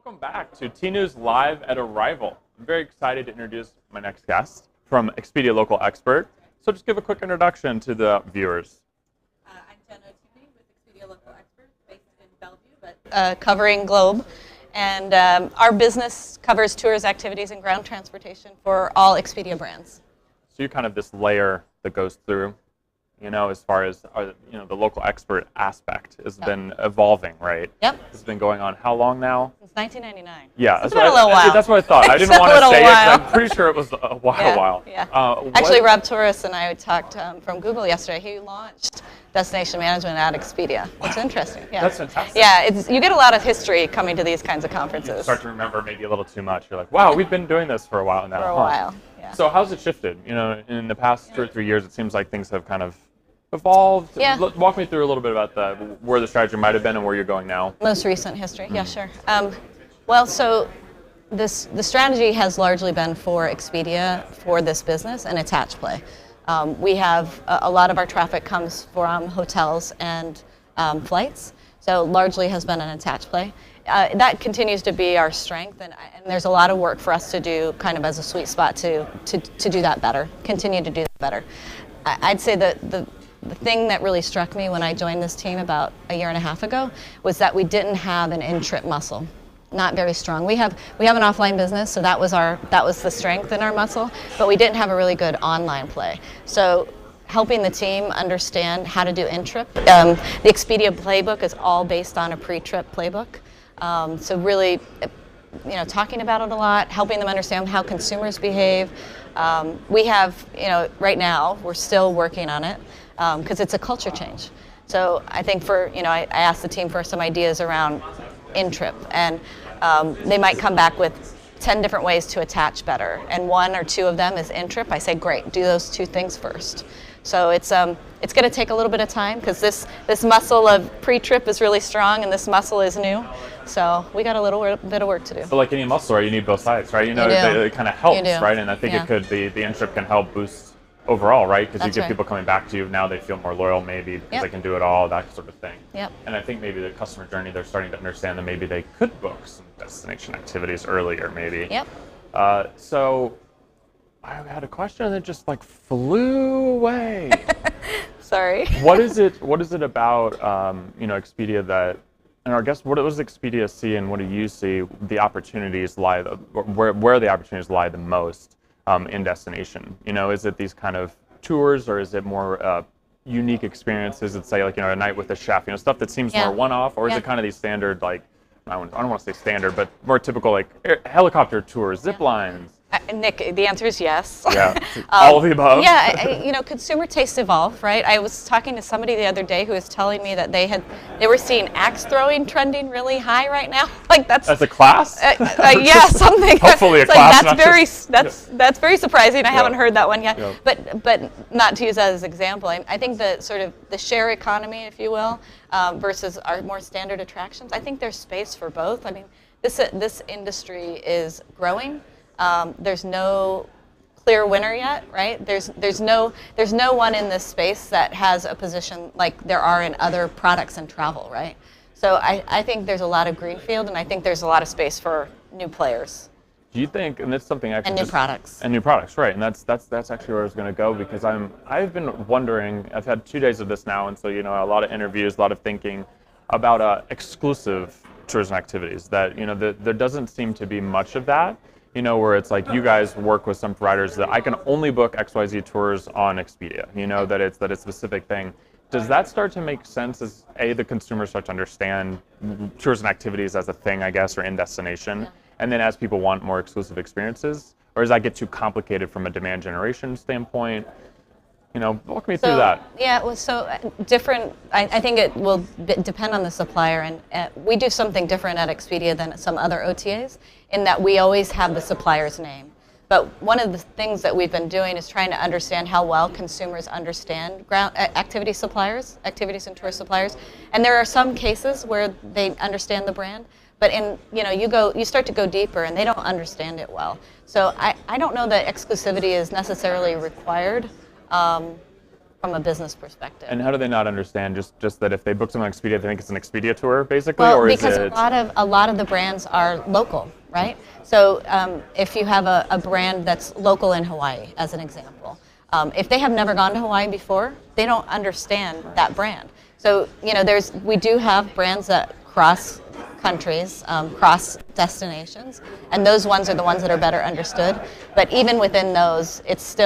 Welcome back to tnoozLIVE at Arival. I'm very excited to introduce my next guest from Expedia Local Expert. So just give a quick introduction to the viewers. I'm tnoozLIVE with Expedia Local Expert, based in Bellevue, but covering Globe. And our business covers tours, activities, and ground transportation for all Expedia brands. So you're kind of this layer that goes through, as far as, the local expert aspect has been evolving, right? Yep. It's been going on how long now? Since 1999. Yeah, it's been a little while. That's what I thought. I didn't want to say it, 'cause I'm pretty sure it was a while. Yeah. Actually, Rob Torres and I talked from Google yesterday. He launched destination management at Expedia, which is interesting. Yeah. That's fantastic. Yeah, you get a lot of history coming to these kinds of conferences. You start to remember maybe a little too much. You're like, wow, we've been doing this for a while now. For a while, yeah. So how's it shifted? In the past 2 or 3 years, it seems like things have kind of evolved. Yeah. Walk me through a little bit about where the strategy might have been and where you're going now. Most recent history, yeah, sure. So the strategy has largely been for Expedia for this business and attach play. We have a lot of our traffic comes from hotels and flights, so largely has been an attach play. That continues to be our strength, and there's a lot of work for us to do kind of as a sweet spot to do that better, continue to do that better. I'd say that the thing that really struck me when I joined this team about a year and a half ago was that we didn't have an in-trip muscle. Not very strong. We have an offline business, so that was the strength in our muscle, but we didn't have a really good online play. So helping the team understand how to do in-trip. The Expedia playbook is all based on a pre-trip playbook. So really, talking about it a lot, helping them understand how consumers behave. We have, right now, we're still working on it because it's a culture change. So I think I asked the team for some ideas around in-trip, and they might come back with 10 different ways to attach better, and 1 or 2 of them is in-trip. I say, great, do those 2 things first. So it's going to take a little bit of time because this muscle of pre-trip is really strong and this muscle is new. So we got a little bit of work to do. So like any muscle, right, you need both sides, right? It kind of helps, right? And I think the in-trip can help boost overall, right? Because you get people coming back to you. Now they feel more loyal maybe because they can do it all, that sort of thing. Yep. And I think maybe the customer journey, they're starting to understand that maybe they could book some destination activities earlier maybe. Yep. So I had a question that just flew away. Sorry. What is it about Expedia that, and I guess what does Expedia see and what do you see the opportunities lie, where the opportunities lie the most in destination? Is it these kind of tours, or is it more unique experiences that say a night with a chef, stuff that seems more one-off, or is it kind of these standard I don't want to say standard, but more typical helicopter tours, zip lines? Nick, the answer is yes. Yeah, all of the above. Yeah, consumer tastes evolve, right? I was talking to somebody the other day who was telling me that they were seeing axe throwing trending really high right now. That's as a class. Yeah, something. Hopefully a class. That's very surprising. I haven't heard that one yet. Yeah. But not to use that as an example. I think the sort of the share economy, if you will, versus our more standard attractions. I think there's space for both. I mean, this industry is growing. There's no clear winner yet, right? There's no one in this space that has a position like there are in other products and travel, right? So I think there's a lot of greenfield, and I think there's a lot of space for new players. Do you think, and that's something actually, and new products, right? And that's actually where I was going to go, because I've been wondering. I've had 2 days of this now, and so a lot of interviews, a lot of thinking about exclusive tours and activities. That there doesn't seem to be much of that. Where it's like you guys work with some providers that I can only book XYZ tours on Expedia, that it's a specific thing. Does that start to make sense as the consumers start to understand tours and activities as a thing, I guess, or in destination? Yeah. And then as people want more exclusive experiences, or does that get too complicated from a demand generation standpoint? Walk me through that. Yeah, well, so different. I think it will depend on the supplier, and we do something different at Expedia than some other OTAs in that we always have the supplier's name. But one of the things that we've been doing is trying to understand how well consumers understand activities and tour suppliers. And there are some cases where they understand the brand, but you start to go deeper and they don't understand it well. So I don't know that exclusivity is necessarily required. from a business perspective. And how do they not understand just that if they book something on Expedia, they think it's an Expedia tour, basically, Well, or is because it? a lot of the brands are local, right? So if you have a brand that's local in Hawaii, as an example, if they have never gone to Hawaii before, they don't understand that brand. So we do have brands that cross countries, cross destinations, and those ones are the ones that are better understood. But even within those, it's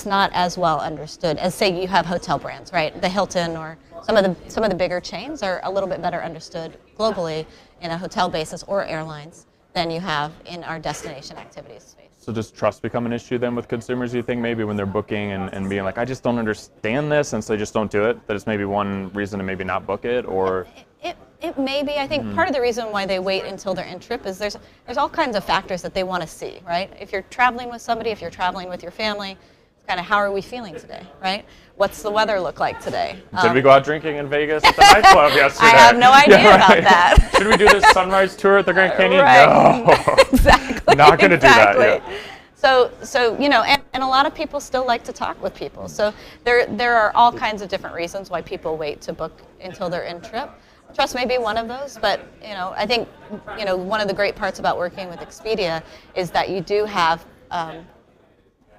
not as well understood as, say, you have hotel brands, right? The Hilton or some of the bigger chains are a little bit better understood globally in a hotel basis or airlines than you have in our destination activities space. So does trust become an issue then with consumers, you think, maybe when they're booking and being like, I just don't understand this, and so they just don't do it? That is maybe one reason to maybe not book it, or? It may be. I think part of the reason why they wait until they're in trip is there's all kinds of factors that they want to see, right? If you're traveling with somebody, if you're traveling with your family, it's kind of how are we feeling today, right? What's the weather look like today? Did we go out drinking in Vegas at the nightclub yesterday? I have no idea about that. Should we do this sunrise tour at the Grand Canyon? Right. No. Exactly. Not going to do that. Yeah. So and a lot of people still like to talk with people. So there are all kinds of different reasons why people wait to book until they're in trip. Trust may be one of those, but I think one of the great parts about working with Expedia is that you do have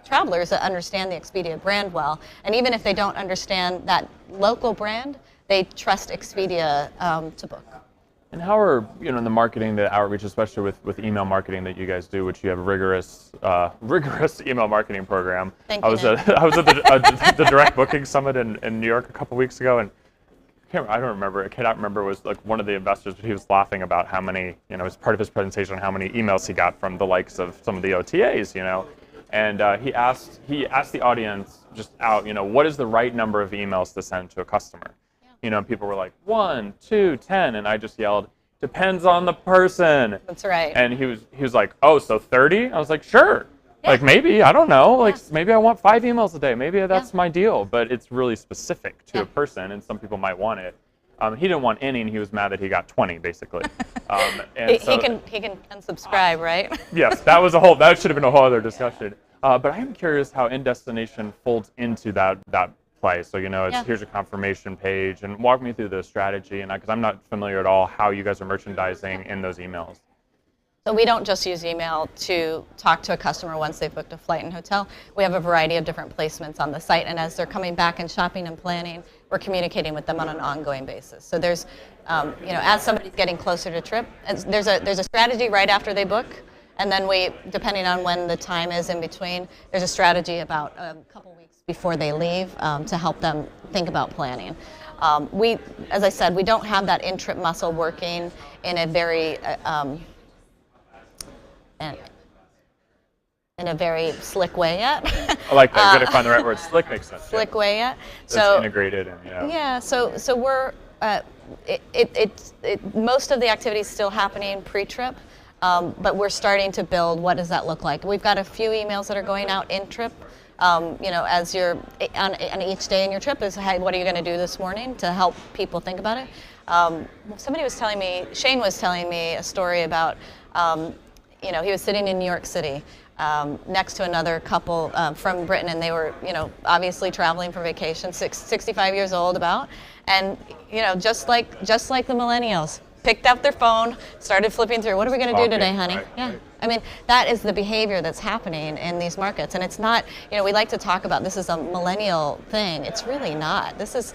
travelers that understand the Expedia brand well, and even if they don't understand that local brand, they trust Expedia to book. And how are the marketing, the outreach, especially with email marketing that you guys do, which you have a rigorous email marketing program. Thank I you, was at the Direct Booking Summit in New York a couple weeks ago, and I cannot remember. It was like one of the investors, but he was laughing about how many, as part of his presentation, how many emails he got from the likes of some of the OTAs, and he asked the audience just out, what is the right number of emails to send to a customer? People were like 1, 2, 10, and I just yelled, depends on the person. That's right. And he was like, oh, so 30? I was like, sure. Yeah. Like maybe, I don't know. Like Yeah. maybe I want 5 emails a day. Maybe that's my deal. But it's really specific to a person, and some people might want it. He didn't want any, and he was mad that he got 20, basically. He can unsubscribe, right? Yes, that should have been a whole other discussion. But I am curious how in-destination folds into that play. So here's a confirmation page, and walk me through the strategy, and because I'm not familiar at all how you guys are merchandising in those emails. So we don't just use email to talk to a customer once they've booked a flight and hotel. We have a variety of different placements on the site, and as they're coming back and shopping and planning, we're communicating with them on an ongoing basis. So there's, as somebody's getting closer to trip, there's a strategy right after they book, and then we, depending on when the time is in between, there's a strategy about a couple weeks before they leave to help them think about planning. As I said, we don't have that in-trip muscle working in a very in a very slick way yet. I like that. You got to find the right word. Slick makes sense. Slick way yet. So integrated and Yeah. So we're most of the activity is still happening pre-trip, but we're starting to build. What does that look like? We've got a few emails that are going out in trip. As you're on each day in your trip is, hey, what are you going to do this morning to help people think about it? Shane was telling me a story about. He was sitting in New York City next to another couple from Britain, and they were, obviously traveling for vacation, 65 years old about, and, just like the millennials, picked up their phone, started flipping through, what are we going to do today, honey? Right, yeah. Right. I mean, that is the behavior that's happening in these markets, and it's not, we like to talk about this is a millennial thing. It's really not. This is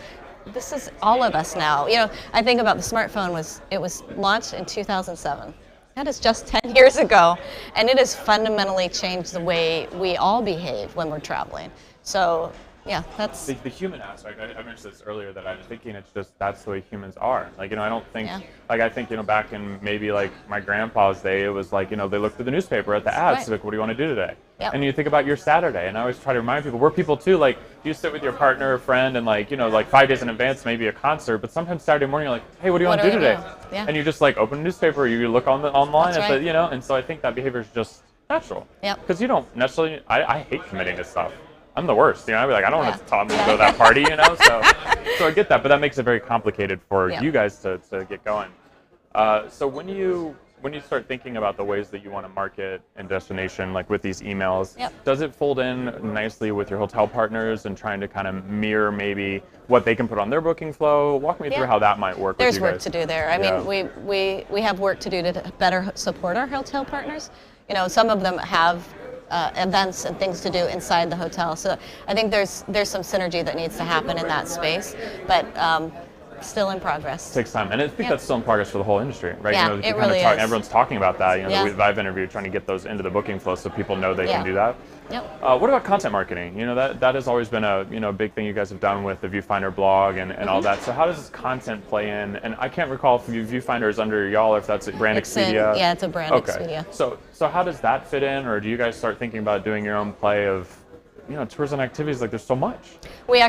all of us now. I think about the smartphone it was launched in 2007. That is just 10 years ago, and it has fundamentally changed the way we all behave when we're traveling. So, yeah, that's... The human aspect, I mentioned this earlier, that I'm thinking it's just, that's the way humans are. I don't think, I think, back in maybe my grandpa's day, it was they looked through the newspaper at the ads, right. What do you want to do today? Yep. And you think about your Saturday, and I always try to remind people, we're people too, do you sit with your partner or friend and 5 days in advance, maybe a concert, but sometimes Saturday morning you're like, hey, what do you want to do today? Yeah. And you just open a newspaper, you look online, That's right. and so I think that behavior is just natural. Yep. Because you don't necessarily, I hate committing to stuff. I'm the worst, I'd be like, I don't want to go to that party, so I get that, but that makes it very complicated for you guys to get going. So when you when you start thinking about the ways that you want to market and destination, like with these emails, Yep. does it fold in nicely with your hotel partners and trying to kind of mirror maybe what they can put on their booking flow? Walk me through how that might work There's with you work guys. to do there. I mean, we have work to do to better support our hotel partners. You know, some of them have events and things to do inside the hotel. So I think there's some synergy that needs to happen in that space, but still in progress. Takes time, and I think that's still in progress for the whole industry, right? Yeah, you know, it really is. Everyone's talking about that. You know, Yeah. that I've interviewed, trying to get those into the booking flow so people know they Yeah. can do that. Yep. What about content marketing? You know, that has always been a big thing you guys have done with the Viewfinder blog and all that. So how does this content play in? And I can't recall if Viewfinder is under y'all or if that's brand Expedia. Yeah, it's a brand Expedia. So how does that fit in, or do you guys start thinking about doing your own play of, you know, tourism activities? Like, there's so much. We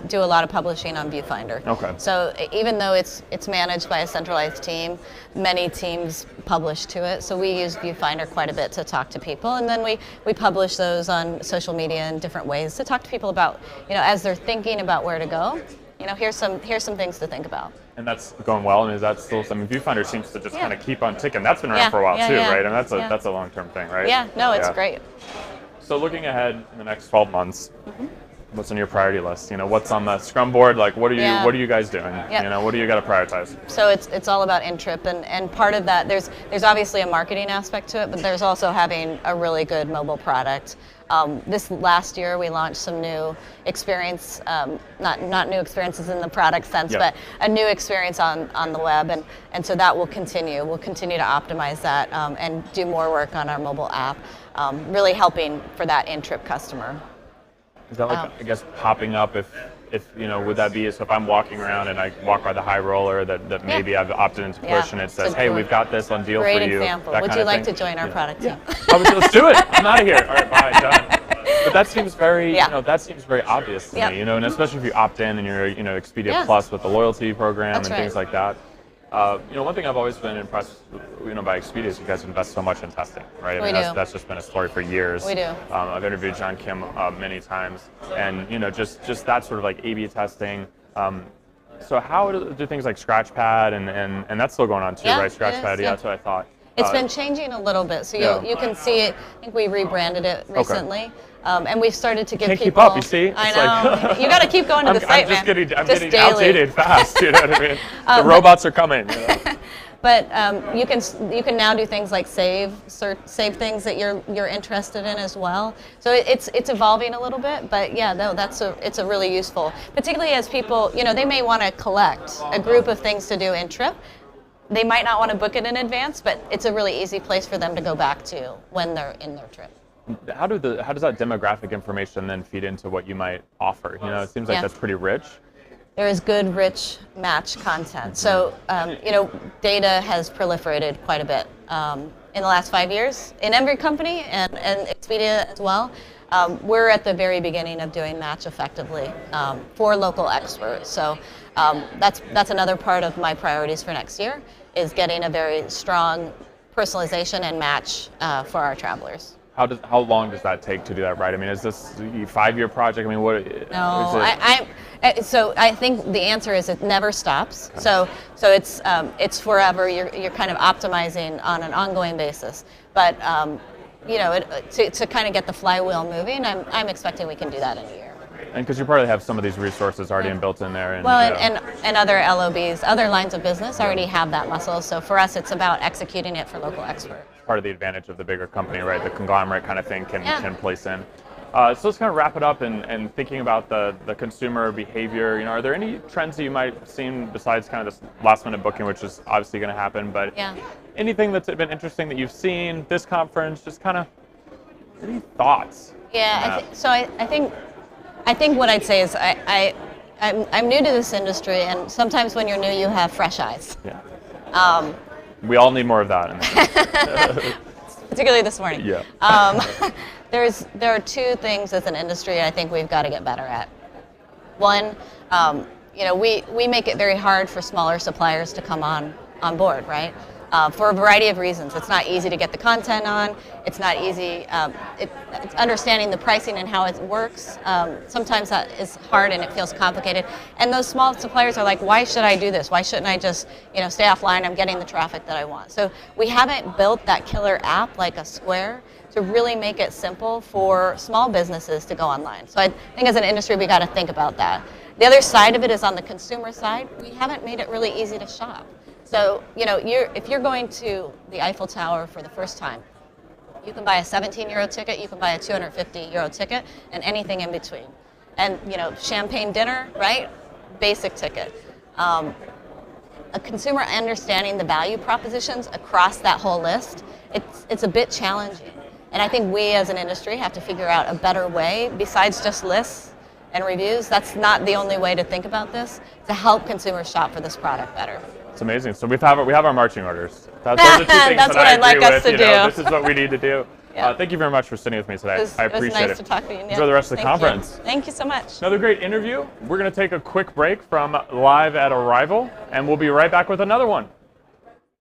do a lot of publishing on Viewfinder. Okay. So even though it's managed by a centralized team, many teams publish to it. So we use Viewfinder quite a bit to talk to people, and then we publish those on social media in different ways to talk to people about, you know, as they're thinking about where to go. You know, here's some things to think about. And that's going well. And is that still? I mean, Viewfinder seems to just kind of keep on ticking. That's been around Yeah, for a while yeah, too, yeah. right? And that's Yeah. a long-term thing, right? Yeah. No, it's great. So looking ahead in the next 12 months, what's on your priority list? You know, what's on the Scrum board? Like, what are you guys doing? Yep. You know, what do you got to prioritize? So it's all about in-trip, and part of that, there's obviously a marketing aspect to it, but there's also having a really good mobile product. This last year we launched some new experience, not new experiences in the product sense, Yep. but a new experience on the web, and so that will continue. We'll continue to optimize that and do more work on our mobile app, really helping for that in-trip customer. Is that like, I guess, popping up if you know, would that be, so if I'm walking around and I walk by the high roller that maybe I've opted into push and it says, hey, we've got this on deal for you. Great example. That Would kind you of like thing? to join our product team? Let's do it. I'm out of here. All right, bye, done. But that seems very, Yeah. you know, that seems very obvious to me, you know, and especially if you opt in and you're, you know, Expedia Yeah. Plus with the loyalty program That's and right. things like that. You know, one thing I've always been impressed, you know, by Expedia is you guys invest so much in testing, right? I mean, that's just been a story for years. We do. I've interviewed John Kim many times, and you know, just that sort of like A/B testing. So how do things like Scratchpad and that's still going on too, Yeah, right? it Scratchpad, is, yeah, yeah. that's what I thought. It's been changing a little bit, so Yeah. you can see it. I think we rebranded it recently, and we've started to give Can't people. keep up, you see? I It's know. like- You got to keep going to the site, I'm just man. getting Just daily. outdated fast. You know what I mean? The robots are coming. You know? But you can now do things like save things that you're interested in as well. So it's evolving a little bit, but yeah, no, it's a really useful, particularly as people, you know, they may want to collect a group of things to do in trip. They might not want to book it in advance, but it's a really easy place for them to go back to when they're in their trip. How does that demographic information then feed into what you might offer? You know, it seems like that's pretty rich. There is good, rich match content. So, you know, data has proliferated quite a bit in the last 5 years in every company and Expedia as well. We're at the very beginning of doing match effectively for local experts. So that's another part of my priorities for next year, is getting a very strong personalization and match for our travelers. How long does that take to do that right? I mean, is this a 5-year project? I mean, what? No, so I think the answer is it never stops. So it's forever. You're kind of optimizing on an ongoing basis. But you know, to kind of get the flywheel moving, I'm expecting we can do that in a year. And because you probably have some of these resources already built in there. And, well, you know, and other LOBs, other lines of business already have that muscle. So for us, it's about executing it for local expert. part of the advantage of the bigger company, right? The conglomerate kind of thing can place in. So let's kind of wrap it up and thinking about the consumer behavior. You know, are there any trends that you might have seen besides kind of this last minute booking, which is obviously going to happen, but anything that's been interesting that you've seen this conference? Just kind of any thoughts? Yeah, I think what I'd say is I'm new to this industry, and sometimes when you're new, you have fresh eyes. Yeah. We all need more of that. Particularly this morning. Yeah. There are two things as an industry I think we've got to get better at. One, you know, we make it very hard for smaller suppliers to come on board, right? for a variety of reasons. It's not easy to get the content on. It's not easy. It's understanding the pricing and how it works. Sometimes that is hard and it feels complicated. And those small suppliers are like, why should I do this? Why shouldn't I just stay offline? I'm getting the traffic that I want. So we haven't built that killer app like a Square to really make it simple for small businesses to go online. So I think as an industry, we got to think about that. The other side of it is on the consumer side. We haven't made it really easy to shop. So, if you're going to the Eiffel Tower for the first time, you can buy a 17-euro ticket, you can buy a 250-euro ticket, and anything in between. And, champagne dinner, right? Basic ticket. A consumer understanding the value propositions across that whole list, it's a bit challenging. And I think we as an industry have to figure out a better way besides just lists and reviews. That's not the only way to think about this, to help consumers shop for this product better. It's amazing. So we have our marching orders. Those are two things That's that what I I'd like agree us with. to do. This is what we need to do. Yeah. Thank you very much for sitting with me today. I appreciate it. It was nice to talk to you. Enjoy the rest of the conference. Thank you so much. Another great interview. We're going to take a quick break from live at Arival, and we'll be right back with another one.